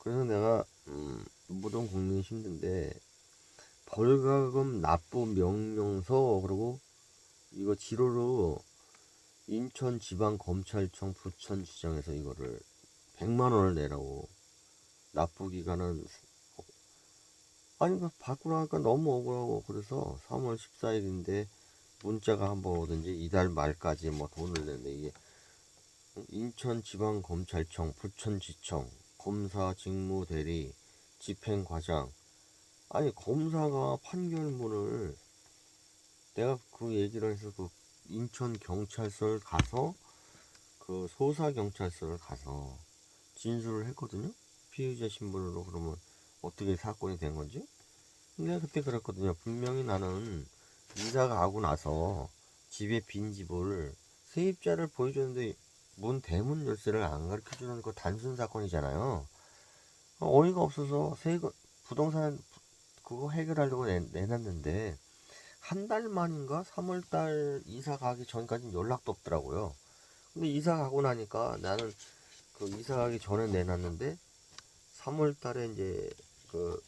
그래서 내가 모든 국민이 힘든데 벌가금 납부 명령서 그리고 이거 지로로 인천지방검찰청 부천지청에서 이거를 100만 원을 내라고. 납부 기간은 아니 그 받고 나니까 너무 억울하고 그래서 3월 14일인데 문자가 한 번 오든지 이달 말까지 뭐 돈을 내는데 이게 인천지방검찰청 부천지청 검사 직무대리 집행과장 아니 검사가 판결문을 내가 그 얘기를 해서 그 인천경찰서를 가서 그 소사경찰서를 가서 진술을 했거든요. 피의자 신분으로. 그러면 어떻게 사건이 된 건지. 근데 그때 그랬거든요. 분명히 나는 이사 가고 나서 집에 빈 집을 세입자를 보여줬는데 문 대문 열쇠를 안 가르쳐 주는 거 단순 사건이잖아요. 어이가 없어서 부동산 그거 해결하려고 내놨는데 한 달 만인가 3월달 이사 가기 전까지는 연락도 없더라고요. 근데 이사 가고 나니까 나는 그 이사 가기 전에 내놨는데 3월달에 이제 그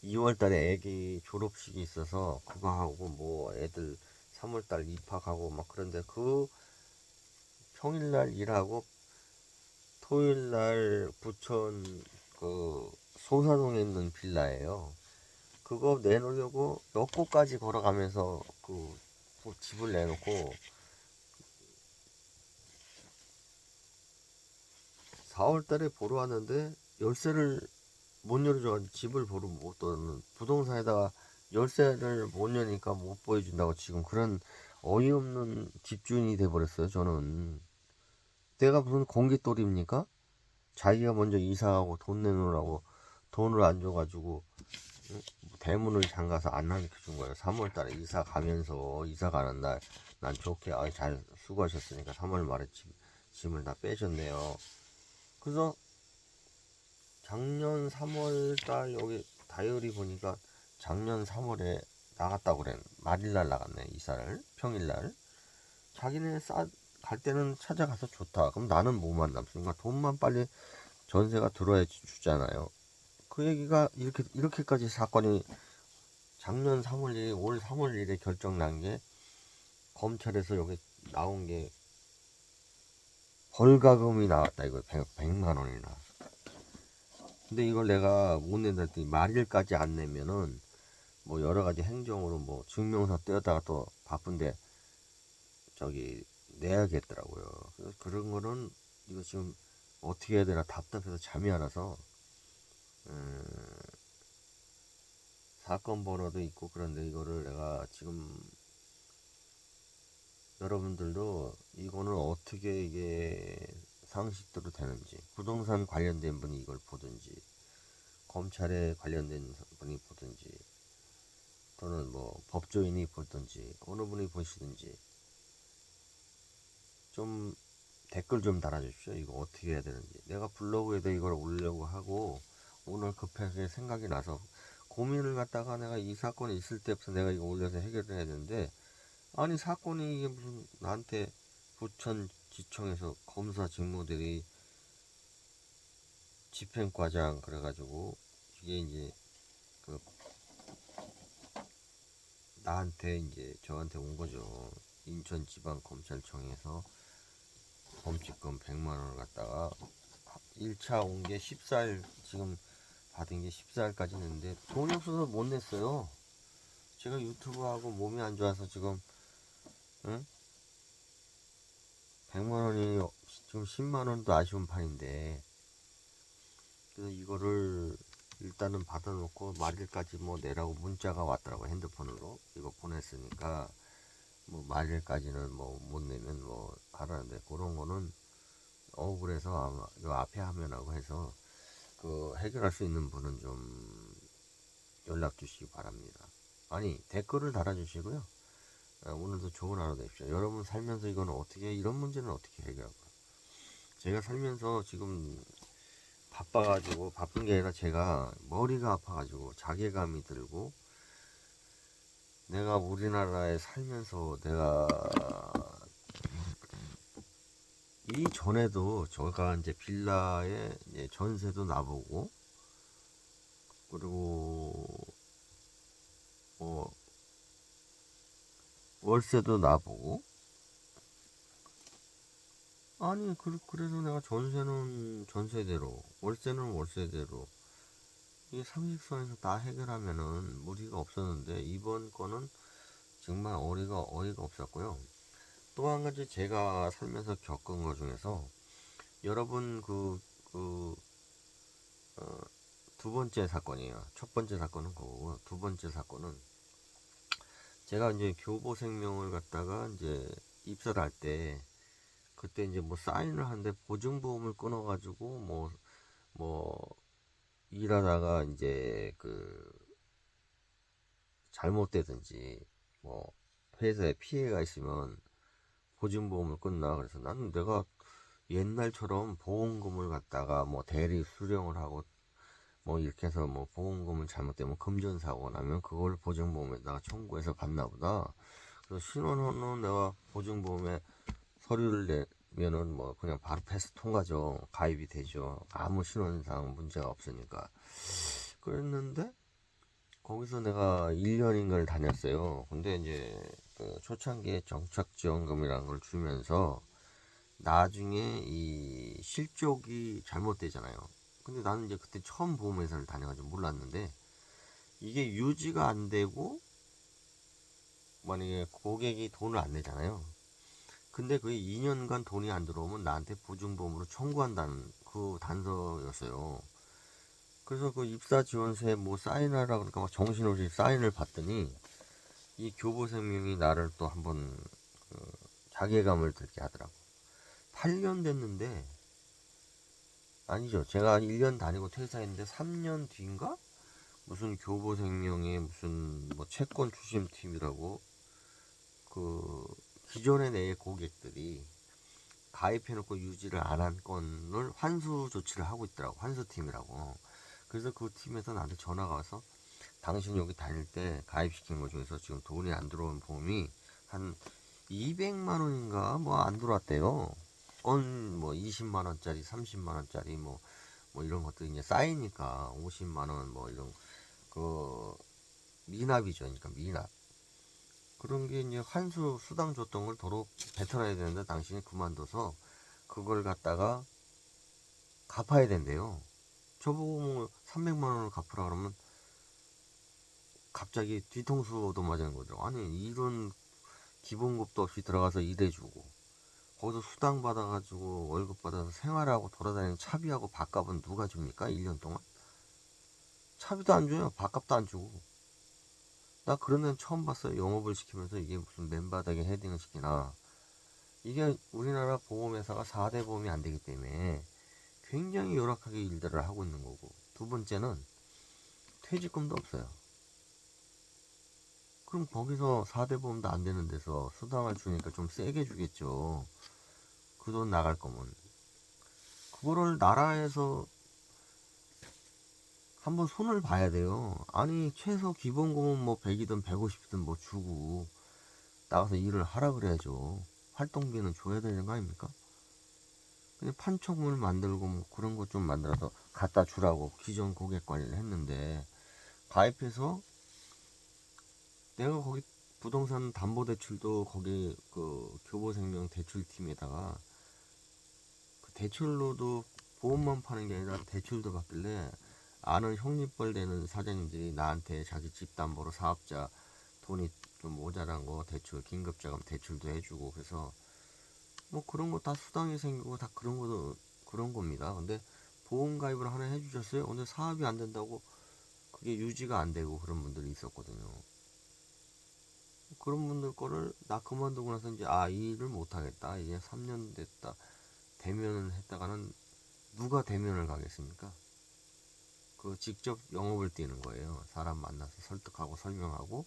2월달에 애기 졸업식이 있어서 그거 하고 뭐 애들 3월달 입학하고 막 그런데 그 평일날 일하고 토요일날 부천 그 소사동에 있는 빌라예요. 그거 내놓으려고 몇 곳까지 걸어가면서 그 집을 내놓고 4월달에 보러 왔는데 열쇠를 못 열어줘가지고 집을 보러 못 떠는 부동산에다가 열쇠를 못 여니까 못 보여준다고 지금 그런 어이없는 집주인이 돼버렸어요. 저는 내가 무슨 공깃돌입니까? 자기가 먼저 이사하고 돈 내놓으라고 돈을 안 줘가지고 대문을 잠가서 안 가르쳐 준 거예요. 3월달에 이사 가면서 이사 가는 날 난 좋게 잘 수고하셨으니까 3월 말에 짐을 다 빼줬네요. 그래서 작년 3월달 여기 다이어리 보니까 작년 3월에 나갔다고 그래. 말일날 나갔네. 이사를 평일날. 자기네 갈 때는 찾아가서 좋다. 그럼 나는 뭐만 남습니까? 돈만 빨리 전세가 들어야 주잖아요. 그 얘기가 이렇게까지 사건이 작년 3월 1일, 올 3월 1일에 결정 난 게 검찰에서 여기 나온 게 벌가금이 나왔다. 이거 100만 원이나. 근데 이걸 내가 못 낸다 했더니 말일까지 안 내면은 뭐 여러 가지 행정으로 뭐 증명서 떼었다가 또 바쁜데 저기 내야겠더라고요. 그래서 그런 거는 이거 지금 어떻게 해야 되나 답답해서 잠이 안 와서 사건 번호도 있고 그런데 이거를 내가 지금 여러분들도 이거는 어떻게 이게 상식대로 되는지 부동산 관련된 분이 이걸 보든지 검찰에 관련된 분이 보든지 또는 뭐 법조인이 보든지 어느 분이 보시든지 좀 댓글 좀 달아주십시오. 이거 어떻게 해야 되는지. 내가 블로그에도 이걸 올리려고 하고 오늘 급하게 생각이 나서 고민을 갖다가 내가 이 사건이 있을 때부터 내가 이거 올려서 해결을 해야 되는데 아니 사건이 이게 무슨 나한테 부천지청에서 검사 직무들이 집행과장 그래가지고 이게 이제 그 나한테 이제 저한테 온 거죠. 인천지방검찰청에서 범칙금 100만 원을 갖다가 1차 온 게 14일 지금 받은 게 14일까지 냈는데 돈이 없어서 못 냈어요. 제가 유튜브하고 몸이 안 좋아서 지금 응? 100만 원이 지금 10만 원도 아쉬운 판인데 그래서 이거를 일단은 받아놓고 말일까지 뭐 내라고 문자가 왔더라고. 핸드폰으로 이거 보냈으니까 뭐 말일까지는 뭐 못 내면 뭐 하라는데 그런 거는 억울해서 아마 요 앞에 화면하고 해서 그 해결할 수 있는 분은 좀 연락 주시기 바랍니다. 아니 댓글을 달아주시고요. 오늘도 좋은 하루 되십시오. 여러분 살면서 이거는 어떻게 이런 문제는 어떻게 해결할까? 제가 살면서 지금 바빠가지고 바쁜 게 아니라 제가 머리가 아파가지고 자괴감이 들고 내가 우리나라에 살면서 내가 이전에도 제가 이제 빌라에 이제 전세도 나보고, 그리고 뭐 월세도 나보고, 아니 그래서 내가 전세는 전세대로, 월세는 월세대로, 이 상식선에서 다 해결하면은 무리가 없었는데, 이번 거는 정말 어이가 없었고요. 또 한 가지 제가 살면서 겪은 것 중에서, 여러분 어, 두 번째 사건이에요. 첫 번째 사건은 그거고, 두 번째 사건은 제가 이제 교보생명을 갖다가 이제 입사를 할 때, 그때 이제 뭐 사인을 하는데 보증보험을 끊어가지고 뭐 일하다가 이제 잘못되든지 뭐 회사에 피해가 있으면 보증보험을 끊나. 그래서 나는 내가 옛날처럼 보험금을 갖다가 뭐 대리 수령을 하고 뭐 이렇게 해서 뭐 보험금을 잘못되면 금전사고 나면 그걸 보증보험에다가 청구해서 받나 보다. 그래서 신원은 내가 보증보험에 서류를 내면은 뭐 그냥 바로 패스 통과죠. 가입이 되죠. 아무 신원상 문제가 없으니까. 그랬는데 거기서 내가 1년인가를 다녔어요. 근데 이제 그 초창기에 정착지원금이라는 걸 주면서 나중에 이 실적이 잘못되잖아요. 근데 나는 이제 그때 처음 보험회사를 다녀가지고 몰랐는데, 이게 유지가 안 되고 만약에 고객이 돈을 안 내잖아요. 근데 그게 2년간 돈이 안 들어오면 나한테 보증보험으로 청구한다는 그 단서였어요. 그래서 그 입사 지원서에 뭐 사인하라 그러니까 막 정신없이 사인을 받더니, 이 교보생명이 나를 또 한번 자괴감을 들게 하더라고. 8년 됐는데, 아니죠. 제가 1년 다니고 퇴사했는데 3년 뒤인가? 무슨 교보생명의 무슨 뭐 채권 추심팀이라고, 그 기존의 내 고객들이 가입해놓고 유지를 안 한 건을 환수 조치를 하고 있더라고. 환수팀이라고. 그래서 그 팀에서 나한테 전화가 와서, 당신 여기 다닐 때 가입시킨 것 중에서 지금 돈이 안 들어온 보험이 한 200만 원인가 뭐 안 들어왔대요. 건 뭐 20만 원짜리, 30만 원짜리 뭐 이런 것들 이제 쌓이니까 50만 원 뭐 이런 그 미납이죠. 그러니까 미납. 그런 게 이제 환수 수당 줬던 걸 도로 뱉어놔야 되는데 당신이 그만둬서 그걸 갖다가 갚아야 된대요. 저보고 뭐 300만 원을 갚으라 그러면 갑자기 뒤통수 얻어맞은 거죠. 아니 이런 기본급도 없이 들어가서 일해주고 거기서 수당 받아가지고 월급 받아서 생활하고 돌아다니는 차비하고 밥값은 누가 줍니까? 1년 동안? 차비도 안 줘요. 밥값도 안 주고. 나 그런 데는 처음 봤어요. 영업을 시키면서 이게 무슨 맨바닥에 헤딩을 시키나. 이게 우리나라 보험회사가 4대 보험이 안 되기 때문에 굉장히 열악하게 일들을 하고 있는 거고. 두 번째는 퇴직금도 없어요. 그럼 거기서 4대 보험도 안 되는 데서 수당을 주니까 좀 세게 주겠죠. 그 돈 나갈 거면. 그거를 나라에서 한번 손을 봐야 돼요. 아니, 최소 기본금은 뭐 100이든 150이든 뭐 주고 나가서 일을 하라 그래야죠. 활동비는 줘야 되는 거 아닙니까? 근데 판촉물 만들고 뭐 그런 것 좀 만들어서 갖다 주라고 기존 고객 관리를 했는데, 가입해서 내가 거기 부동산 담보대출도 거기 그 교보생명 대출팀에다가 그 대출로도 보험만 파는 게 아니라 대출도 받길래, 아는 형님뻘 되는 사장님들이 나한테 자기 집 담보로 사업자 돈이 좀 모자란 거 대출 긴급자금 대출도 해주고, 그래서 뭐 그런 거 다 수당이 생기고 다 그런 거도 그런 겁니다. 근데 보험 가입을 하나 해주셨어요. 근데 사업이 안 된다고 그게 유지가 안 되고 그런 분들이 있었거든요. 그런 분들 거를 나 그만두고 나서 이제 이 일을 못 하겠다. 이제 3년 됐다. 대면을 했다가는 누가 대면을 가겠습니까? 그 직접 영업을 뛰는 거예요. 사람 만나서 설득하고 설명하고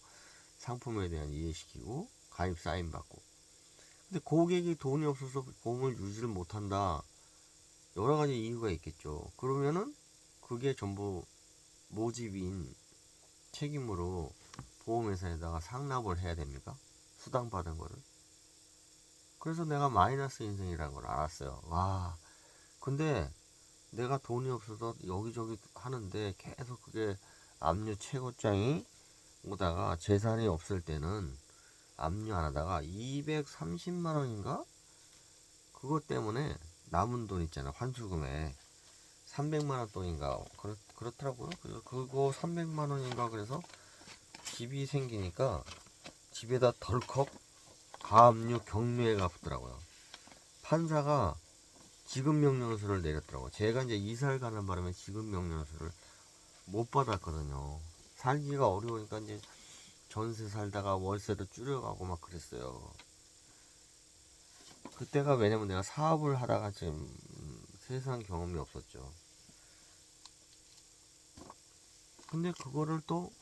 상품에 대한 이해시키고 가입 사인 받고. 근데 고객이 돈이 없어서 보험을 유지를 못한다. 여러 가지 이유가 있겠죠. 그러면은 그게 전부 모집인 책임으로 보험회사에다가 상납을 해야 됩니까? 수당 받은 거를. 그래서 내가 마이너스 인생이라는 걸 알았어요. 와, 근데 내가 돈이 없어서 여기저기 하는데 계속 그게 압류 최고장이 오다가 재산이 없을 때는 압류 안 하다가 230만 원인가? 그것 때문에 남은 돈 있잖아. 환수금에 300만 원 돈인가 그렇더라고요. 그래서 그거 300만 원인가 그래서 집이 생기니까 집에다 덜컥 가압류 경매가 붙더라고요. 판사가 지급명령서를 내렸더라고요. 제가 이제 이사를 가는 바람에 지급명령서를 못 받았거든요. 살기가 어려우니까 이제 전세 살다가 월세를 줄여가고 막 그랬어요. 그때가 왜냐면 내가 사업을 하다가 지금 세상 경험이 없었죠. 근데 그거를 또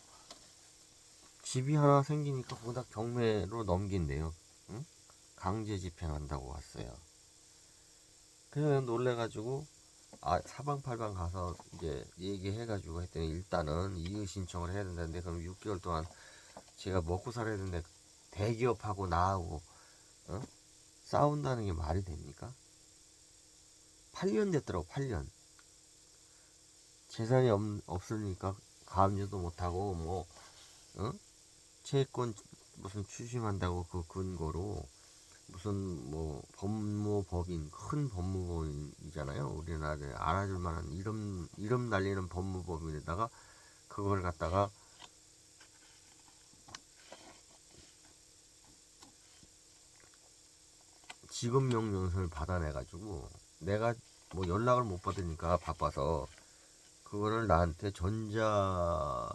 집이 하나 생기니까 거기다 경매로 넘긴대요. 응? 강제 집행한다고 왔어요. 그래서 놀래가지고 사방팔방 가서 이제 얘기해가지고 했더니 일단은 이의 신청을 해야 된다는데 그럼 6개월 동안 제가 먹고 살아야 되는데 대기업하고 나하고 어? 싸운다는 게 말이 됩니까? 8년 됐더라고. 8년. 재산이 없으니까 가압류도 못하고 뭐 어? 채권 무슨 추심한다고 그 근거로 무슨 뭐 법무법인 큰 법무법인이잖아요. 우리나라에 알아줄 만한 이름 날리는 법무법인에다가 그걸 갖다가 지급명령서를 받아내가지고 내가 뭐 연락을 못 받으니까 바빠서 그거를 나한테 전자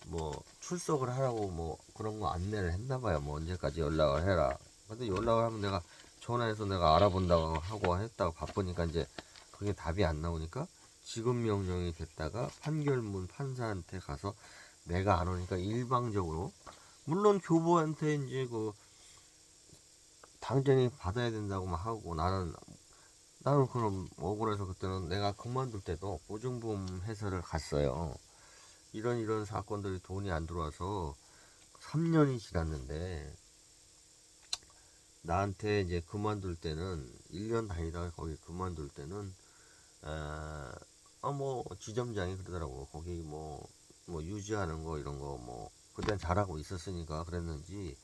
뭐 출석을 하라고 뭐 그런 거 안내를 했나봐요. 뭐 언제까지 연락을 해라. 근데 연락을 하면 내가 전화해서 내가 알아본다고 하고 했다가 바쁘니까 이제 그게 답이 안 나오니까 지급 명령이 됐다가 판결문 판사한테 가서 내가 안 오니까 일방적으로 물론 교부한테 이제 그 당장에 받아야 된다고 막 하고 나는 그럼 억울해서 그때는 내가 그만둘 때도 보증보험 회사를 갔어요. 이런 사건들이 돈이 안 들어와서 3년이 지났는데 나한테 이제 그만둘 때는 1년 다니다가 거기 그만둘 때는 뭐 지점장이 그러더라고. 거기 뭐 유지하는 거 이런 거 뭐 그땐 잘하고 있었으니까 그랬는지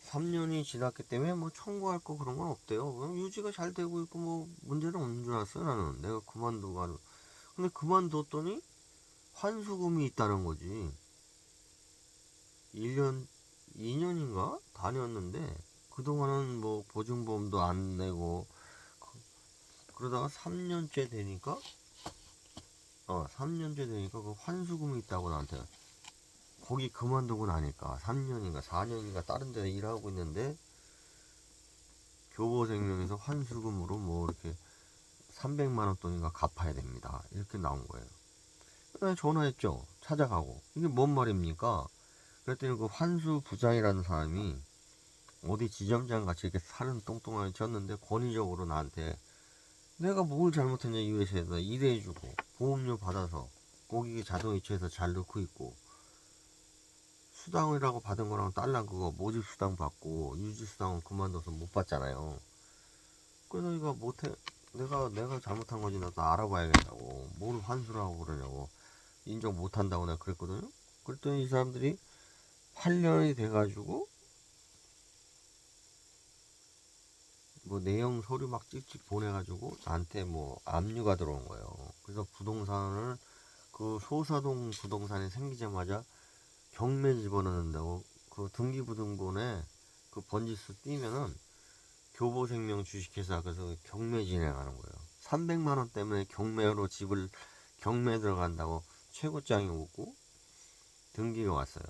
3년이 지났기 때문에 뭐 청구할 거 그런 건 없대요. 그냥 유지가 잘 되고 있고 뭐 문제는 없는 줄 알았어요. 나는 내가 그만두고 가는. 근데 그만뒀더니 환수금이 있다는 거지. 1년 2년인가 다녔는데 그동안은 뭐 보증보험도 안 내고 그러다가 3년째 되니까 3년째 되니까 그 환수금이 있다고 나한테. 거기 그만두고 나니까 3년인가 4년인가 다른 데 일하고 있는데 교보생명에서 환수금으로 뭐 이렇게 300만 원 돈인가 갚아야 됩니다. 이렇게 나온 거예요. 그래서 전화했죠. 찾아가고. 이게 뭔 말입니까? 그랬더니 그 환수 부장이라는 사람이 어디 지점장 같이 이렇게 살은 똥똥하게 쳤는데 권위적으로 나한테 내가 뭘 잘못했냐 이 회사에다 일해주고 보험료 받아서 거기 자동이체해서 잘 넣고 있고 수당이라고 받은 거랑 딸랑 그거 모집 수당 받고 유지 수당은 그만둬서 못 받잖아요. 그래서 이거 못해 내가 잘못한 거지 나도 알아봐야겠다고 뭘 환수를 하고 그러냐고 인정 못한다고 내가 그랬거든요. 그랬더니 이 사람들이 8년이 돼가지고 뭐 내용 서류 막 찍찍 보내가지고 나한테 뭐 압류가 들어온 거예요. 그래서 부동산을 그 소사동 부동산이 생기자마자 경매 집어넣는다고 그 등기부등본에 그 번지수 띄면은 교보생명 주식회사 그래서 경매 진행하는 거예요. 300만 원 때문에 경매로 집을 경매 들어간다고 최고장이 오고 등기가 왔어요.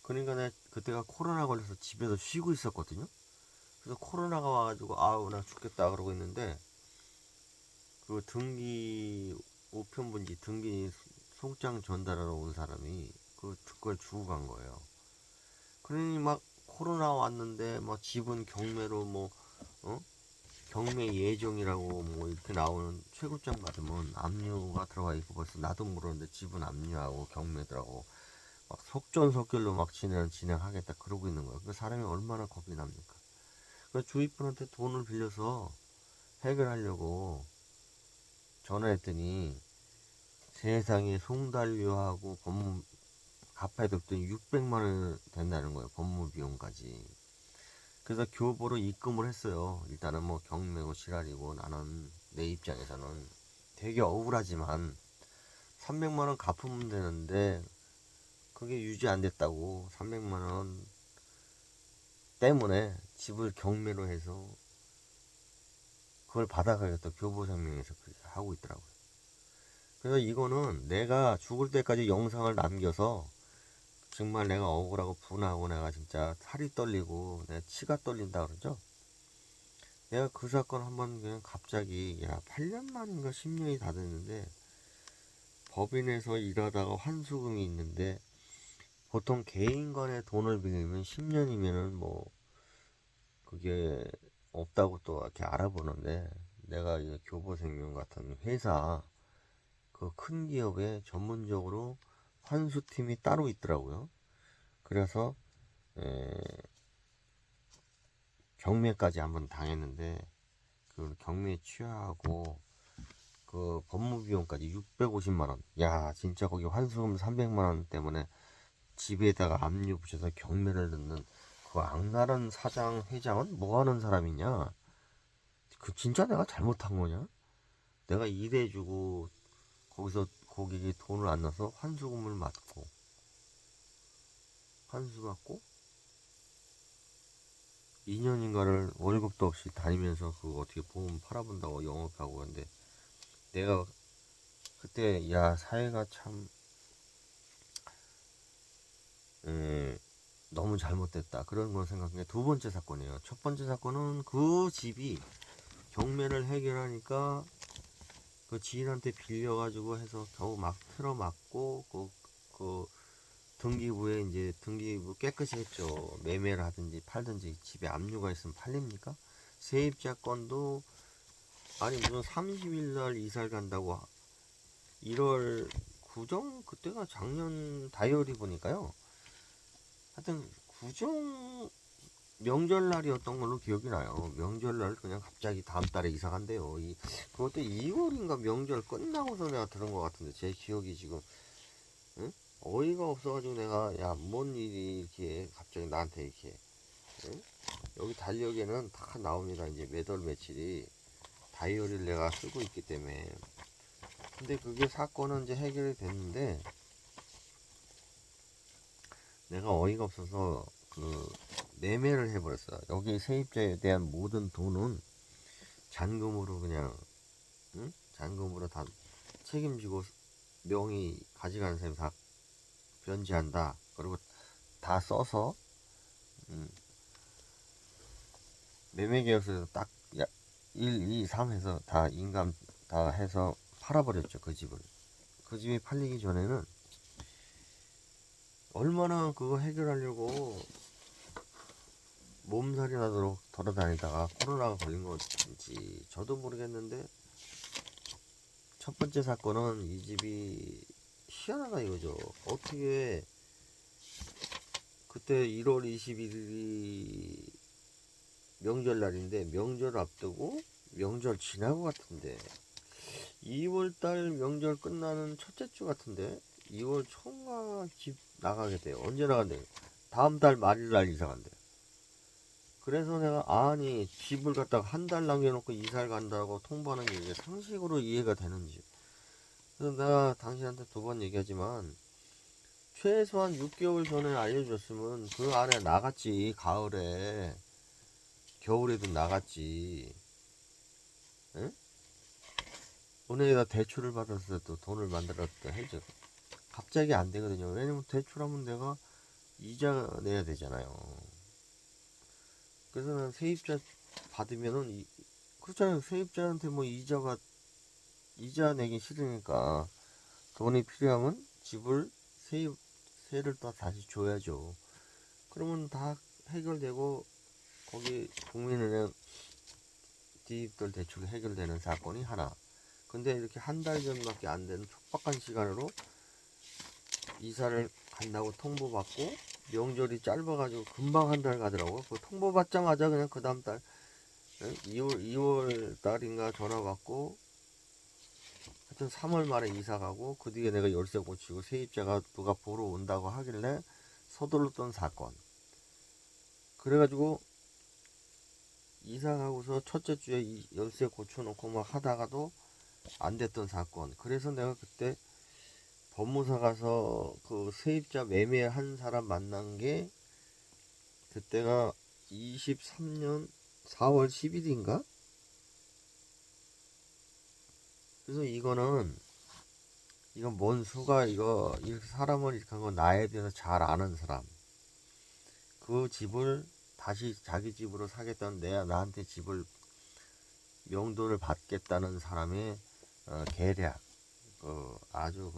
그러니까 내가 그때가 코로나 걸려서 집에서 쉬고 있었거든요. 그래서 코로나가 와가지고 아우 나 죽겠다 그러고 있는데 그 등기 우편분지 등기 송장 전달하러 온 사람이 그걸 주고 간 거예요. 그러니 막 코로나 왔는데 막 집은 경매로 뭐 경매 예정이라고 뭐 이렇게 나오는 최고장 받으면 압류가 들어가 있고 벌써 나도 모르는데 집은 압류하고 경매더라고 막 속전속결로 막 진행하겠다 그러고 있는 거야. 그 사람이 얼마나 겁이 납니까? 그 주위분한테 돈을 빌려서 해결하려고 전화했더니 세상에 송달료하고 법무 갚아야 될 돈 600만 원 된다는 거예요. 법무 비용까지. 그래서 교보로 입금을 했어요. 일단은 뭐 경매고 실화이고 나는 내 입장에서는 되게 억울하지만 300만 원 갚으면 되는데 그게 유지 안 됐다고 300만 원 때문에 집을 경매로 해서 그걸 받아가겠다 교보생명에서 그렇게 하고 있더라고요. 그래서 이거는 내가 죽을 때까지 영상을 남겨서 정말 내가 억울하고 분하고 내가 진짜 살이 떨리고 내가 치가 떨린다 그러죠. 내가 그 사건 한번 그냥 갑자기 8년 만인가 10년이 다 됐는데 법인에서 일하다가 환수금이 있는데 보통 개인 간에 돈을 빌리면 10년이면은 뭐 그게 없다고 또 이렇게 알아보는데 내가 이 교보생명 같은 회사 그 큰 기업에 전문적으로 환수팀이 따로 있더라고요. 그래서 경매까지 한번 당했는데 그 경매 취하하고 그 법무 비용까지 650만 원. 야, 진짜 거기 환수금 300만 원 때문에 집에다가 압류 붙여서 경매를 넣는 그 악랄한 사장 회장은 뭐 하는 사람이냐? 그 진짜 내가 잘못한 거냐? 내가 일해주고 거기서 고객이 돈을 안 넣어서 환수금을 맞고 환수 받고 2년인가를 월급도 없이 다니면서 그 어떻게 보험 팔아본다고 영업하고 근데 내가 그때 야 사회가 참 너무 잘못됐다 그런 걸 생각한 게 두 번째 사건이에요. 첫 번째 사건은 그 집이 경매를 해결하니까 그 지인한테 빌려가지고 해서 겨우 막 틀어막고 그 등기부에 이제 등기부 깨끗이 했죠. 매매를 하든지 팔든지 집에 압류가 있으면 팔립니까? 세입자 건도 아니 무슨 30일 날 이사를 간다고 1월 구정 그때가 작년 다이어리 보니까요. 하여튼 구정 명절날이었던 걸로 기억이 나요. 명절날 그냥 갑자기 다음 달에 이사 간대요. 그것도 2월인가 명절 끝나고서 내가 들은 것 같은데 제 기억이 지금 응? 어이가 없어가지고 내가 야 뭔 일이 이렇게 갑자기 나한테 이렇게 응? 여기 달력에는 다 나옵니다. 이제 몇 월 며칠이 다이어리를 내가 쓰고 있기 때문에 근데 그게 사건은 이제 해결이 됐는데 내가 어이가 없어서 그 매매를 해버렸어. 여기 세입자에 대한 모든 돈은 잔금으로 그냥 응? 잔금으로 다 책임지고 명의 가져가는 사람이 다 변제한다. 그리고 다 써서 매매계약서에서 딱 1, 2, 3 해서 다 인감 다 해서 팔아버렸죠. 그 집을. 그 집이 팔리기 전에는 얼마나 그거 해결하려고 몸살이 나도록 돌아다니다가 코로나가 걸린 건지 저도 모르겠는데 첫 번째 사건은 이 집이 희한하다 이거죠. 어떻게 그때 1월 21일이 명절날인데 명절 앞두고 명절 지나고 같은데 2월달 명절 끝나는 첫째 주 같은데 2월 초인가 집 나가게 돼요. 언제 나간대요? 다음 달 말일날 이사 간대요. 그래서 내가 아니 집을 갖다가 한 달 남겨놓고 이사를 간다고 통보하는 게 이게 상식으로 이해가 되는지. 그래서 내가 당신한테 두 번 얘기하지만 최소한 6개월 전에 알려줬으면 그 안에 나갔지. 가을에 겨울에도 나갔지. 응? 은행에다 대출을 받았을 때도 돈을 만들었다 해줘. 갑자기 안 되거든요. 왜냐면 대출하면 내가 이자 내야 되잖아요. 그래서 난 세입자 받으면은 그렇잖아요. 세입자한테 뭐 이자 내기 싫으니까 돈이 필요하면 집을 세를 또 다시 줘야죠. 그러면 다 해결되고 거기 국민은행 대입들 대출이 해결되는 사건이 하나. 근데 이렇게 한 달 전밖에 안 되는 촉박한 시간으로 이사를 간다고 통보받고 명절이 짧아가지고 금방 한 달 가더라고. 그 통보받자마자 그냥 그 다음 달 2월 달인가 전화 받고 하여튼 3월 말에 이사 가고 그 뒤에 내가 열쇠 고치고 세입자가 누가 보러 온다고 하길래 서둘렀던 사건. 그래가지고 이사 가고서 첫째 주에 이 열쇠 고쳐놓고 막 하다가도 안 됐던 사건. 그래서 내가 그때 법무사 가서 그 세입자 매매한 사람 만난 게 그때가 23년 4월 10일인가? 그래서 이건 뭔 수가 이거 이렇게 사람을 이렇게 한 거 나에 대해서 잘 아는 사람. 그 집을 다시 자기 집으로 사겠다는 나한테 집을 명도를 받겠다는 사람의 계략. 아주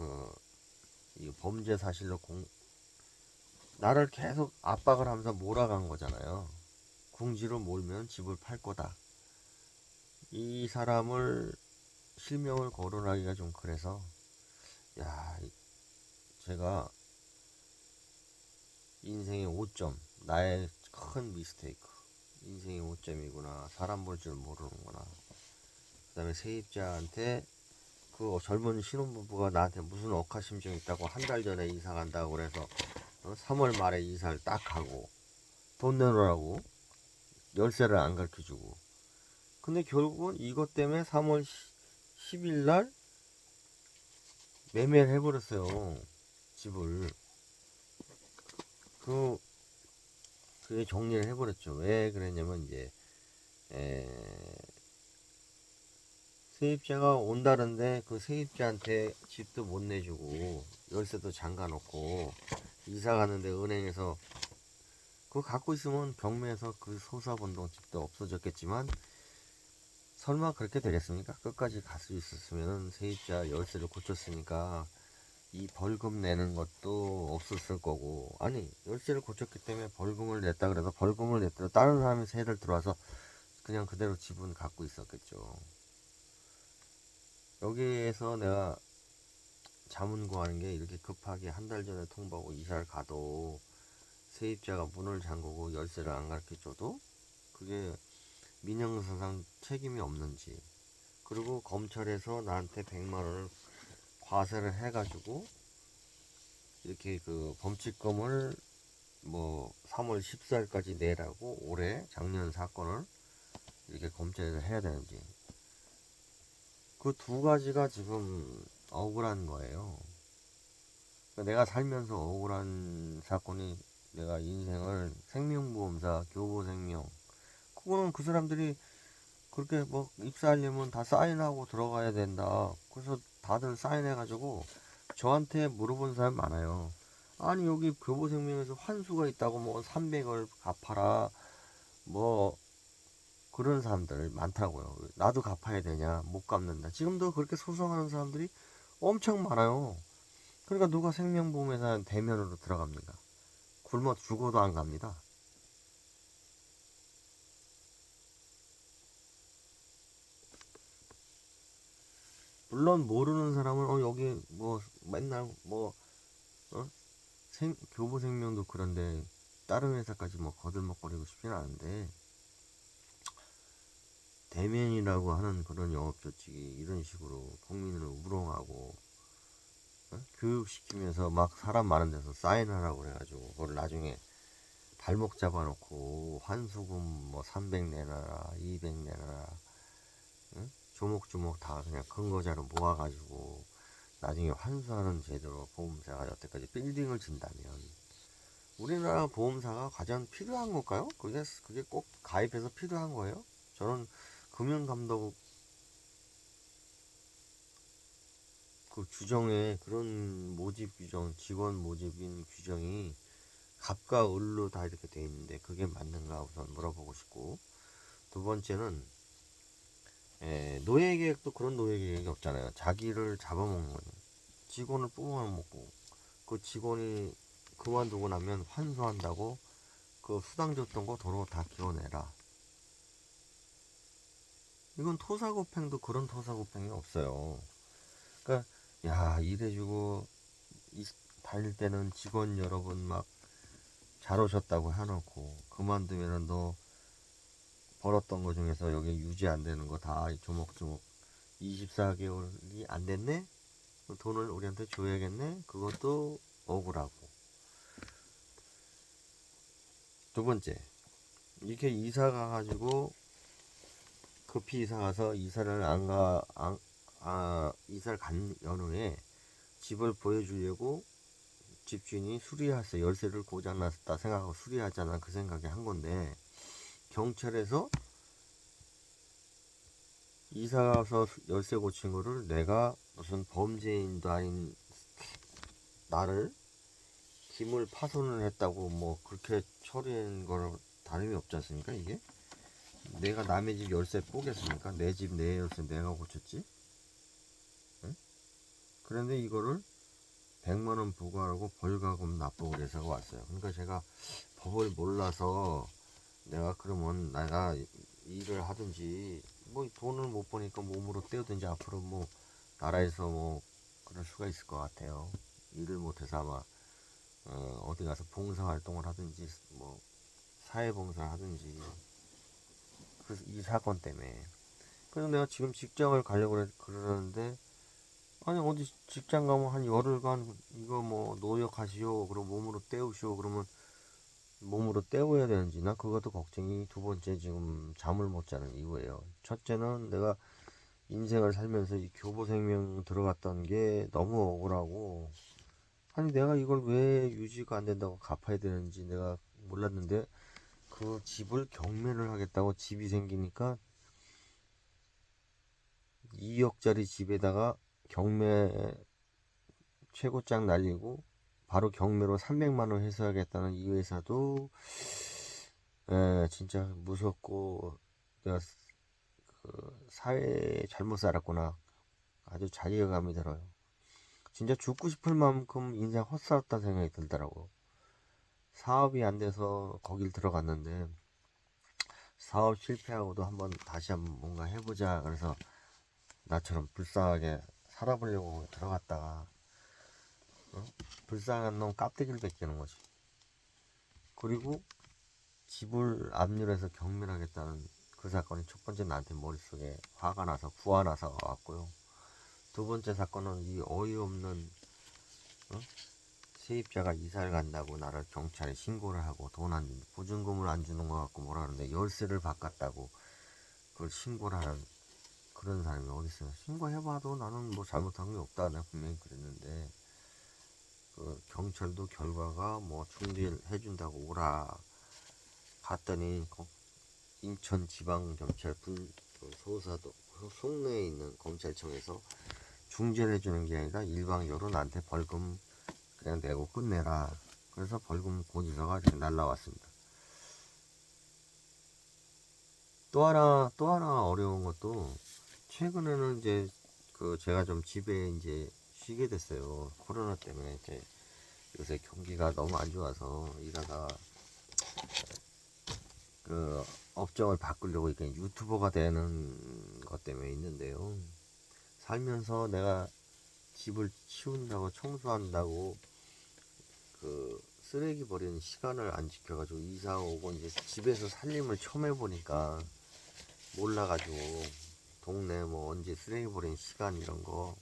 이 범죄 사실로 나를 계속 압박을 하면서 몰아간 거잖아요. 궁지로 몰면 집을 팔 거다. 이 사람을 실명을 거론하기가 좀 그래서 야, 제가 인생의 5점, 나의 큰 미스테이크, 인생의 5점이구나, 사람 볼 줄 모르는구나. 그 다음에 세입자한테 그 젊은 신혼부부가 나한테 무슨 억하심정 있다고 한 달 전에 이사 간다고 그래서 3월 말에 이사를 딱 하고 돈 내놓으라고 열쇠를 안 가르쳐주고, 근데 결국은 이것 때문에 3월 10일 날 매매를 해버렸어요, 집을. 그게 정리를 해버렸죠. 왜 그랬냐면 이제 세입자가 온다는데 그 세입자한테 집도 못 내주고 열쇠도 잠가 놓고 이사 가는데 은행에서 그거 갖고 있으면 경매에서 그 소사본동 집도 없어졌겠지만 설마 그렇게 되겠습니까? 끝까지 갈 수 있었으면 세입자 열쇠를 고쳤으니까 이 벌금 내는 것도 없었을 거고, 아니 열쇠를 고쳤기 때문에 벌금을 냈다 그래서 벌금을 냈더라 다른 사람이 세를 들어와서 그냥 그대로 집은 갖고 있었겠죠. 여기에서 내가 자문 구하는 게, 이렇게 급하게 한 달 전에 통보하고 이사를 가도 세입자가 문을 잠그고 열쇠를 안 가르쳐줘도 그게 민형사상 책임이 없는지, 그리고 검찰에서 나한테 100만원을 과세를 해가지고 이렇게 그 범칙금을 뭐 3월 14일까지 내라고 올해 작년 사건을 이렇게 검찰에서 해야 되는지, 그 두 가지가 지금 억울한 거예요. 그러니까 내가 살면서 억울한 사건이, 내가 인생을 생명보험사, 교보생명, 그거는 그 사람들이 그렇게 뭐 입사하려면 다 사인하고 들어가야 된다. 그래서 다들 사인해가지고 저한테 물어본 사람 많아요. 아니 여기 교보생명에서 환수가 있다고 뭐 300을 갚아라 뭐 그런 사람들 많다고요. 나도 갚아야 되냐, 못 갚는다. 지금도 그렇게 소송하는 사람들이 엄청 많아요. 그러니까 누가 생명보험회사 대면으로 들어갑니까? 굶어 죽어도 안 갑니다. 물론 모르는 사람은 여기 뭐 맨날 뭐 어? 교보생명도 그런데 다른 회사까지 뭐 거들먹거리고 싶지는 않은데, 대면이라고 하는 그런 영업조직이 이런 식으로 국민을 우롱하고 교육시키면서 막 사람 많은 데서 사인하라고 그래가지고 그걸 나중에 발목 잡아놓고 환수금 뭐 300 내놔라 200 내놔라, 응? 조목조목 다 그냥 근거자료 모아가지고 나중에 환수하는 제도로 보험사가 여태까지 빌딩을 진다면, 우리나라 보험사가 가장 필요한 걸까요? 그게 꼭 가입해서 필요한 거예요? 저는 금융감독 그 규정에 그런 모집 규정, 직원 모집인 규정이 갑과 을로 다 이렇게 돼 있는데 그게 맞는가 우선 물어보고 싶고, 두 번째는 노예 계획도 그런 노예 계획이 없잖아요. 자기를 잡아먹는 거예요. 직원을 뽑아먹고 그 직원이 그만두고 나면 환수한다고 그 수당 줬던 거 도로 다 기어내라. 이건 토사구팽도 그런 토사구팽이 없어요. 그러니까 야 일해주고 다닐 때는 직원 여러분 막 잘 오셨다고 해놓고 그만두면은 너 벌었던 거 중에서 여기 유지 안 되는 거 다 조목조목 24개월이 안 됐네? 돈을 우리한테 줘야겠네? 그것도 억울하고. 두 번째, 이렇게 이사 가가지고 급히 이사 가서 이사를 이사를 간 연후에 집을 보여주려고 집주인이 수리했어. 열쇠를 고장났다 생각하고 수리하잖아. 그 생각에 한 건데, 경찰에서 이사 가서 열쇠 고친 거를 내가 무슨 범죄인도 아닌 나를 기물 파손을 했다고 뭐 그렇게 처리한 거랑 다름이 없지 않습니까? 이게 내가 남의 집 열쇠 뽀겠습니까? 내 집 내 열쇠 내가 고쳤지. 응? 그런데 이거를 100만 원 부과하고 벌가금 납부를 해서 왔어요. 그러니까 제가 법을 몰라서 내가 그러면 내가 일을 하든지 뭐 돈을 못 버니까 몸으로 때우든지 앞으로 뭐 나라에서 뭐 그럴 수가 있을 것 같아요. 일을 못해서 아마 어디 가서 봉사활동을 하든지 뭐 사회봉사를 하든지 이 사건 때문에. 그래서 내가 지금 직장을 가려고 그러는데 아니 어디 직장 가면 한 열흘간 이거 뭐 노역하시오 그럼 몸으로 때우시오 그러면 몸으로 때워야 되는지 나 그것도 걱정이. 두 번째 지금 잠을 못 자는 이유예요. 첫째는 내가 인생을 살면서 이 교보생명 들어갔던 게 너무 억울하고 아니 내가 이걸 왜 유지가 안 된다고 갚아야 되는지 내가 몰랐는데 그 집을 경매를 하겠다고 집이 생기니까 2억짜리 집에다가 경매 최고장 날리고 바로 경매로 300만 원 회수하겠다는 이 회사도 진짜 무섭고 내가 그 사회에 잘못 살았구나 아주 자괴감이 들어요. 진짜 죽고 싶을 만큼 인생 헛살았다는 생각이 들더라고. 사업이 안 돼서 거길 들어갔는데 사업 실패하고도 다시 한번 뭔가 해보자 그래서 나처럼 불쌍하게 살아보려고 들어갔다가 불쌍한 놈 깝대기를 베끼는 거지. 그리고 집을 압류해서 경멸하겠다는 그 사건이 첫 번째 나한테 머릿속에 화가 나서 구하나서 왔고요. 두 번째 사건은 이 어이없는 세입자가 이사를 간다고 나를 경찰에 신고를 하고 보증금을 안 주는 것 같고 뭐라 하는데 열쇠를 바꿨다고 그걸 신고를 하는 그런 사람이 어디 있어요. 신고해봐도 나는 뭐 잘못한 게 없다 내가 분명히 그랬는데 그 경찰도 결과가 뭐 중지해준다고 오라 갔더니 인천지방경찰 소사도 송내에 있는 검찰청에서 중재를 해주는 게 아니라 일방적으로 나한테 벌금 그냥 내고 끝내라. 그래서 벌금 고지서가 이렇게 날라왔습니다. 또 하나 어려운 것도 최근에는 이제 그 제가 좀 집에 이제 쉬게 됐어요. 코로나 때문에 이제 요새 경기가 너무 안 좋아서 일하다가 그 업종을 바꾸려고 이렇게 유튜버가 되는 것 때문에 있는데요. 살면서 내가 집을 치운다고 청소한다고 그 쓰레기 버리는 시간을 안 지켜가지고 이사 오고 이제 집에서 살림을 처음 해보니까 몰라가지고 동네 뭐 언제 쓰레기 버리는 시간 이런 거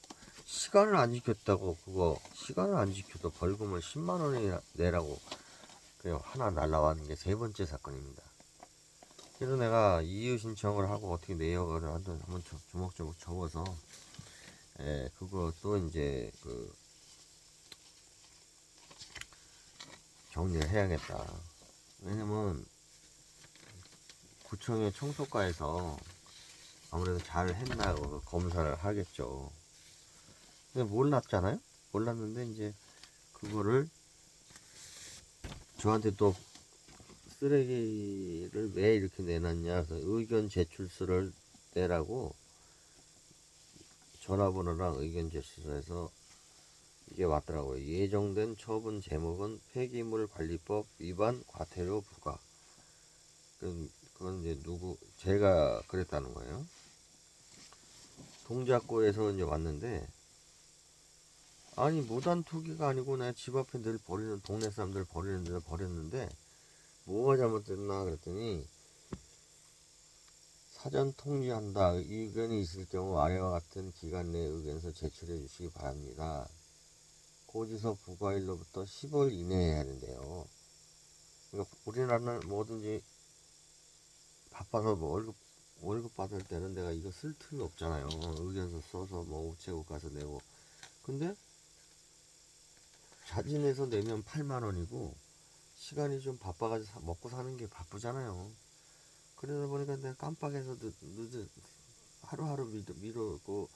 시간을 안 지켰다고 그거 시간을 안 지켜도 벌금을 10만 원이나 내라고 그냥 하나 날라왔는 게 세 번째 사건입니다. 그래서 내가 이유 신청을 하고 어떻게 내역을 한번 조목조목 적어서 그것도 이제 그 정리를 해야겠다. 왜냐면 구청의 청소과에서 아무래도 잘 했나고 검사를 하겠죠. 근데 몰랐잖아요. 몰랐는데 이제 그거를 저한테 또 쓰레기를 왜 이렇게 내놨냐 그래서 의견 제출서를 내라고 전화번호랑 의견 제출서에서 이게 왔더라고요. 예정된 처분 제목은 폐기물 관리법 위반 과태료 부과. 그건 이제 제가 그랬다는 거예요. 동작구에서 이제 왔는데 아니 무단 투기가 아니고 내가 집 앞에 늘 버리는 동네 사람들 버리는 데다 버렸는데 뭐가 잘못됐나 그랬더니 사전 통지한다. 의견이 있을 경우 아래와 같은 기간 내에 의견서 제출해 주시기 바랍니다. 고지서 부과일로부터 10월 이내에 해야 된대요. 그러니까 우리나라는 뭐든지 바빠서 뭐 월급 받을 때는 내가 이거 쓸 틈이 없잖아요. 의견서 써서 뭐 우체국 가서 내고. 근데 자진해서 내면 8만 원이고 시간이 좀 바빠가지고 먹고 사는 게 바쁘잖아요. 그러다 보니까 내가 깜빡해서 늦은 하루하루 미뤘고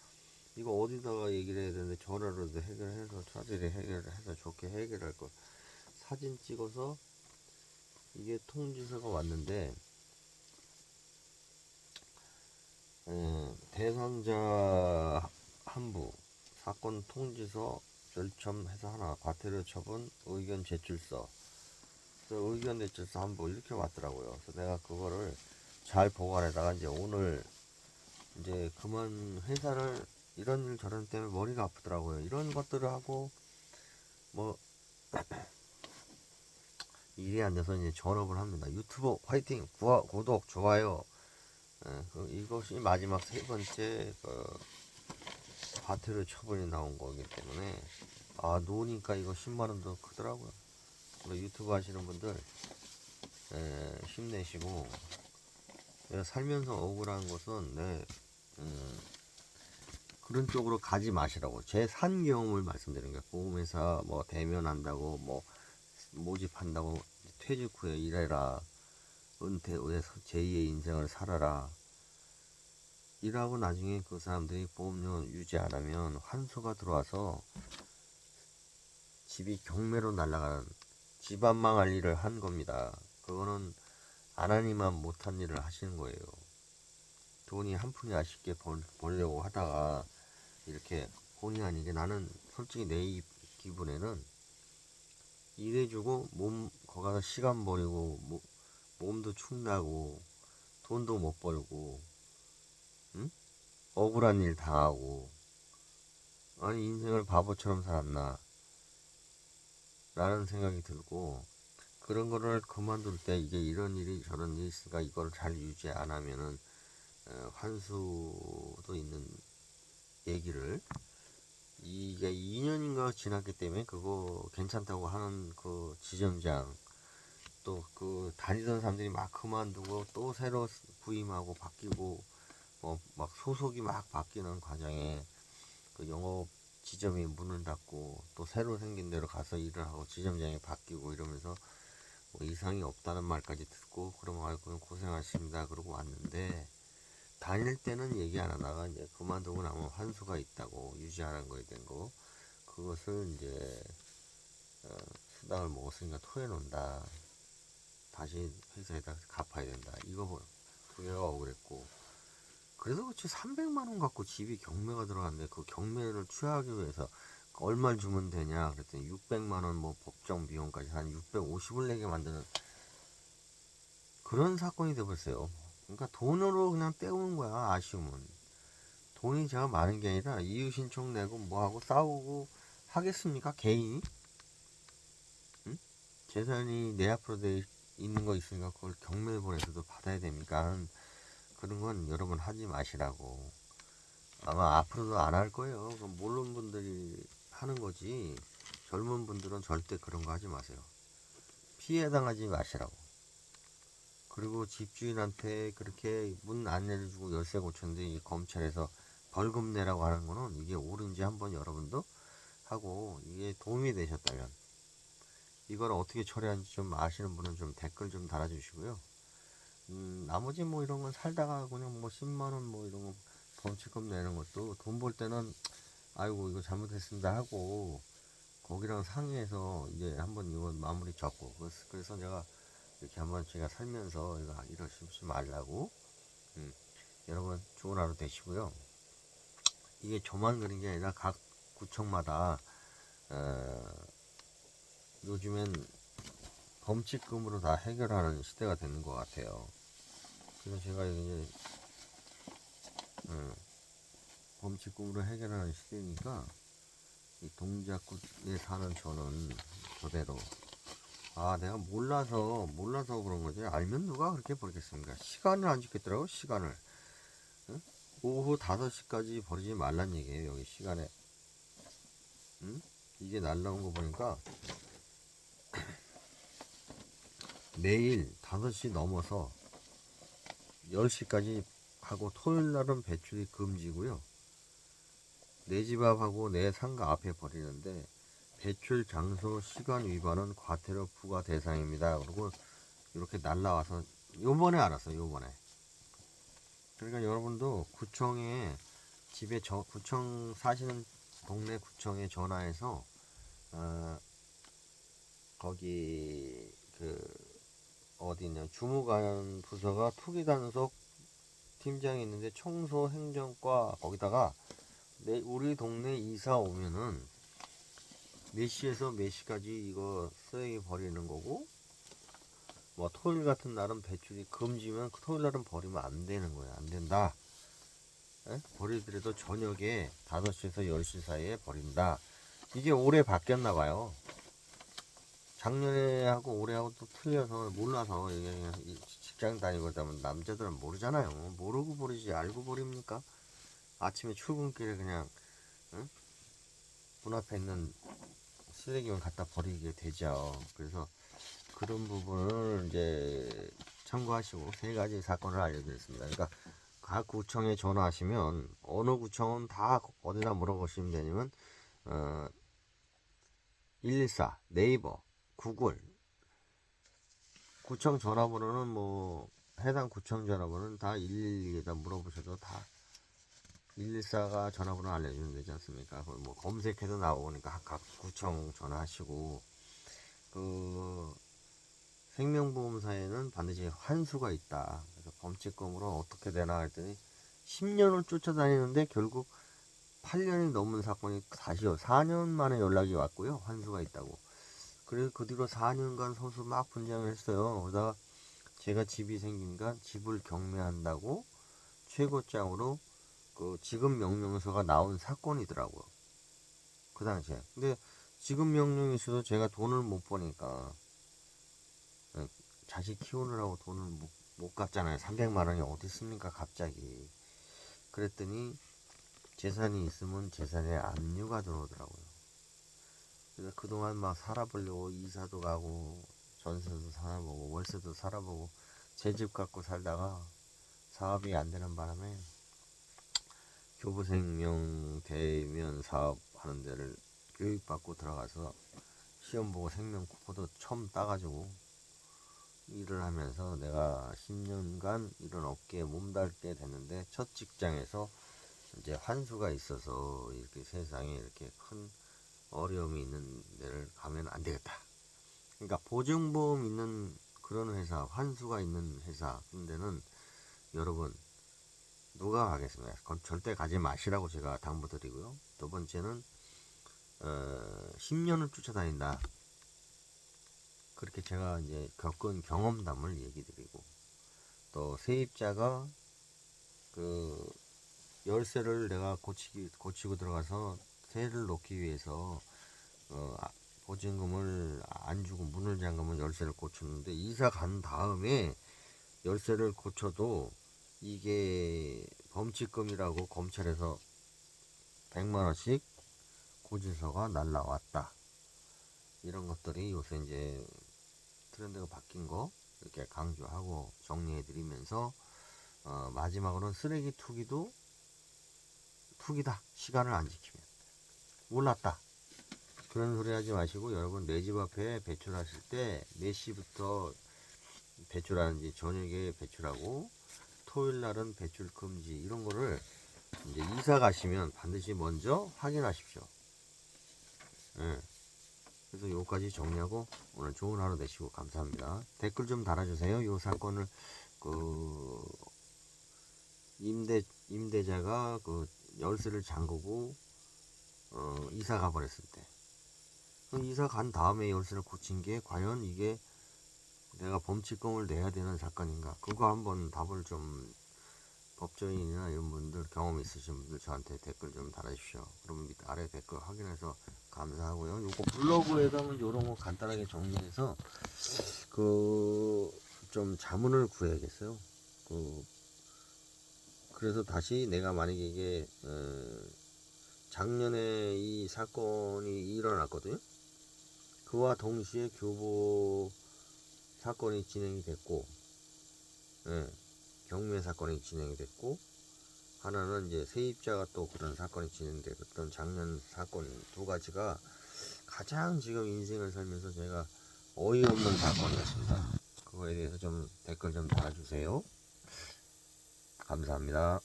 이거 어디다가 얘기를 해야 되는데 전화로도 해결해서 차질이 해결을 해서 좋게 해결할 거 사진 찍어서 이게 통지서가 왔는데 대상자 한부 사건 통지서 절첨해서 하나 과태료 처분 의견 제출서 의견 제출서 한부 이렇게 왔더라고요. 그래서 내가 그거를 잘 보관해다가 이제 오늘 이제 그만 회사를 이런 일 저런 일 때문에 머리가 아프더라고요. 이런 것들을 하고 뭐 일이 안 돼서 이제 전업을 합니다. 유튜브 화이팅! 구독, 좋아요. 이것이 마지막 세 번째 과태료 처분이 나온 거기 때문에 노니까 이거 10만 원도 크더라고요. 유튜브 하시는 분들 힘내시고 내가 살면서 억울한 것은 그런 쪽으로 가지 마시라고 제 산 경험을 말씀드리는 거예요. 보험회사 뭐 대면한다고 뭐 모집한다고 퇴직 후에 일해라 은퇴 후에 제2의 인생을 살아라 일하고 나중에 그 사람들이 보험료 유지 안 하면 환수가 들어와서 집이 경매로 날아가는 집안 망할 일을 한 겁니다. 그거는 안 하니만 못한 일을 하시는 거예요. 돈이 한 푼이 아쉽게 벌려고 하다가 이렇게 본의 아니게 나는 솔직히 내 기분에는 일해주고 거기 가서 시간 버리고 몸도 축나고 돈도 못 벌고 응? 억울한 일 당하고 아니 인생을 바보처럼 살았나 라는 생각이 들고 그런 거를 그만둘 때 이게 이런 일이 저런 일이 있으니까 이걸 잘 유지 안 하면은 환수도 있는 얘기를 이게 2년인가 지났기 때문에 그거 괜찮다고 하는 그 지점장 또 그 다니던 사람들이 막 그만두고 또 새로 부임하고 바뀌고 뭐 막 소속이 막 바뀌는 과정에 그 영업 지점이 문을 닫고 또 새로 생긴 데로 가서 일을 하고 지점장이 바뀌고 이러면서 뭐 이상이 없다는 말까지 듣고 그러면 아이고 고생하십니다 그러고 왔는데 다닐 때는 얘기 안 하다가 이제 그만두고 나면 환수가 있다고 유지하는 거에 대한 거 그것을 이제 수당을 먹었으니까 토해놓는다 다시 회사에다 갚아야 된다 이거 뭐 그게 억울했고 그래서 그치 300만 원 갖고 집이 경매가 들어갔는데 그 경매를 취하하기 위해서 얼마 주면 되냐 그랬더니 600만 원 뭐 법정 비용까지 한 650을 내게 만드는 그런 사건이 돼버렸어요. 그러니까 돈으로 그냥 때우는 거야 아쉬움은. 돈이 제가 많은 게 아니라 이유신청 내고 뭐하고 싸우고 하겠습니까 개인이? 응? 재산이 내 앞으로 돼 있는 거 있으니까 그걸 경매 보내서도 받아야 됩니까? 그런 건 여러분 하지 마시라고. 아마 앞으로도 안 할 거예요. 모르는 분들이 하는 거지. 젊은 분들은 절대 그런 거 하지 마세요. 피해 당하지 마시라고. 그리고 집주인한테 그렇게 문 안 열어주고 열쇠 고쳤는데 검찰에서 벌금 내라고 하는 거는 이게 옳은지 한번 여러분도 하고 이게 도움이 되셨다면 이걸 어떻게 처리하는지 좀 아시는 분은 좀 댓글 좀 달아주시고요. 나머지 뭐 이런 건 살다가 그냥 뭐 10만원 뭐 이런 거 범칙금 내는 것도 돈 벌 때는 아이고 이거 잘못했습니다 하고 거기랑 상의해서 이제 한번 이건 마무리 잡고 그래서 내가 이렇게 한번 제가 살면서 이거 이러시지 말라고 여러분 좋은 하루 되시고요. 이게 저만 그런 게 아니라 각 구청마다 요즘엔 범칙금으로 다 해결하는 시대가 되는 것 같아요. 그래서 제가 이제 범칙금으로 해결하는 시대니까 이 동작구에 사는 저는 저대로 내가 몰라서 그런 거지. 알면 누가 그렇게 버리겠습니까? 시간을 안 지켰더라고, 시간을. 응? 오후 5시까지 버리지 말란 얘기예요, 여기 시간에. 응? 이게 날라온 거 보니까 매일 5시 넘어서 10시까지 하고 토요일 날은 배출이 금지고요. 내 집 앞하고 내 상가 앞에 버리는데 배출 장소 시간 위반은 과태료 부과 대상입니다. 그리고 이렇게 날라와서 요번에 알았어, 요번에. 그러니까 여러분도 구청에 구청 사시는 동네 구청에 전화해서 거기 어디냐 주무관 부서가 투기단속 팀장이 있는데 청소 행정과 거기다가 우리 동네 이사 오면은 몇 시에서 몇 시까지 이거 쓰레기 버리는 거고 뭐 토요일 같은 날은 배출이 금지면 토요일 날은 버리면 안 되는 거야. 안 된다. 버리더라도 저녁에 5시에서 10시 사이에 버린다. 이게 올해 바뀌었나 봐요. 작년에 하고 올해하고 또 틀려서 몰라서 이게 직장 다니고 그러면 남자들은 모르잖아요. 모르고 버리지 알고 버립니까? 아침에 출근길에 그냥 문 앞에 있는 쓰레기만 갖다 버리게 되죠. 그래서 그런 부분을 이제 참고하시고 3가지 사건을 알려드렸습니다. 그러니까 각 구청에 전화하시면 어느 구청은 다 어디다 물어보시면 되냐면 114 네이버 구글 구청 전화번호는 뭐 해당 구청 전화번호는 다 112에다 물어보셔도 다 114가 전화번호 알려주면 되지 않습니까? 뭐 검색해도 나오니까 각 구청 전화하시고 생명보험사에는 반드시 환수가 있다. 그래서 범칙금으로 어떻게 되나 했더니 10년을 쫓아다니는데 결국 8년이 넘은 사건이 다시 4년 만에 연락이 왔고요. 환수가 있다고. 그래서 그 뒤로 4년간 소수 막 분쟁을 했어요. 그러다가 제가 집이 생기니까 집을 경매한다고 최고장으로 지급 명령서가 나온 사건이더라고요. 그 당시에. 근데 지급 명령이 있어도 제가 돈을 못 버니까 자식 키우느라고 돈을 못 갚잖아요. 300만 원이 어디 있습니까 갑자기. 그랬더니 재산이 있으면 재산에 압류가 들어오더라고요. 그래서 그동안 막 살아보려고 이사도 가고 전세도 살아보고 월세도 살아보고 제 집 갖고 살다가 사업이 안 되는 바람에 교부생명 대면 사업 하는 데를 교육받고 들어가서 시험 보고 생명코도 처음 따가지고 일을 하면서 내가 10년간 이런 업계에 몸담게 됐는데 첫 직장에서 이제 환수가 있어서 이렇게 세상에 이렇게 큰 어려움이 있는 데를 가면 안 되겠다. 그러니까 보증보험 있는 그런 회사, 환수가 있는 회사 그런 데는 여러분 누가 가겠습니까? 그건 절대 가지 마시라고 제가 당부드리고요. 두 번째는 10년을 쫓아다닌다. 그렇게 제가 이제 겪은 경험담을 얘기 드리고 또 세입자가 열쇠를 내가 고치고 들어가서 세를 놓기 위해서 보증금을 안 주고 문을 잠그면 열쇠를 고쳤는데 이사 간 다음에 열쇠를 고쳐도 이게 범칙금이라고 검찰에서 100만원씩 고지서가 날라왔다. 이런 것들이 요새 이제 트렌드가 바뀐 거 이렇게 강조하고 정리해드리면서 마지막으로는 쓰레기 투기다. 시간을 안 지키면 몰랐다. 그런 소리 하지 마시고 여러분 내 집 앞에 배출하실 때 몇 시부터 배출하는지 저녁에 배출하고 토요일 날은 배출 금지 이런 거를 이제 이사 가시면 반드시 먼저 확인하십시오. 예. 그래서 요까지 정리하고 오늘 좋은 하루 되시고 감사합니다. 댓글 좀 달아주세요. 요 사건을 임대자가 열쇠를 잠그고 이사 가버렸을 때 이사 간 다음에 열쇠를 고친 게 과연 이게 내가 범칙금을 내야 되는 사건인가 그거 한번 답을 좀 법조인이나 이런 분들 경험 있으신 분들 저한테 댓글 좀 달아주십시오. 그럼 밑 아래 댓글 확인해서 감사하고요. 요거 블로그에다가 요런 거 간단하게 정리해서 그 좀 자문을 구해야겠어요. 그래서 다시 내가 만약에 이게 작년에 이 사건이 일어났거든요. 그와 동시에 교보 사건이 진행이 됐고, 예, 경매 사건이 진행이 됐고, 하나는 이제 세입자가 또 그런 사건이 진행됐던 작년 사건 두 가지가 가장 지금 인생을 살면서 제가 어이없는 사건이었습니다. 그거에 대해서 좀 댓글 좀 달아주세요. 감사합니다.